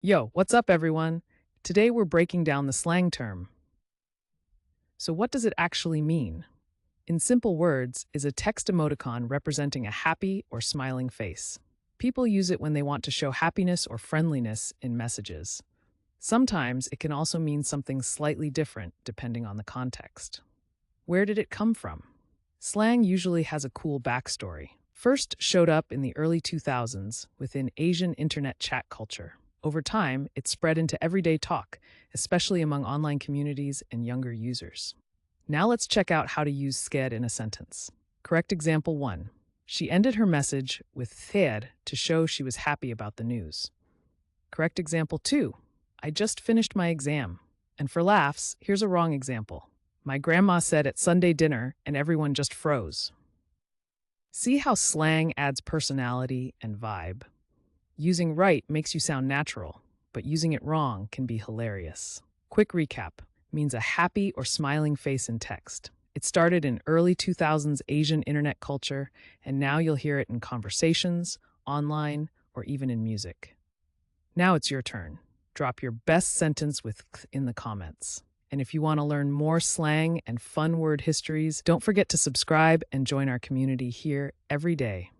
Yo, what's up, everyone? Today we're breaking down the slang term. So, what does it actually mean? In simple words, is a text emoticon representing a happy or smiling face. People use it when they want to show happiness or friendliness in messages. Sometimes it can also mean something slightly different depending on the context. Where did it come from? Slang usually has a cool backstory. First showed up in the early 2000s within Asian internet chat culture. Over time, it spread into everyday talk, especially among online communities and younger users. Now let's check out how to use sked in a sentence. Correct example 1. She ended her message with thed to show she was happy about the news. Correct example 2. I just finished my exam. And for laughs, here's a wrong example. My grandma said at Sunday dinner and everyone just froze. See how slang adds personality and vibe. Using right makes you sound natural, but using it wrong can be hilarious. Quick recap means a happy or smiling face in text. It started in early 2000s Asian internet culture, and now you'll hear it in conversations, online, or even in music. Now it's your turn. Drop your best sentence with in the comments. And if you want to learn more slang and fun word histories, don't forget to subscribe and join our community here every day.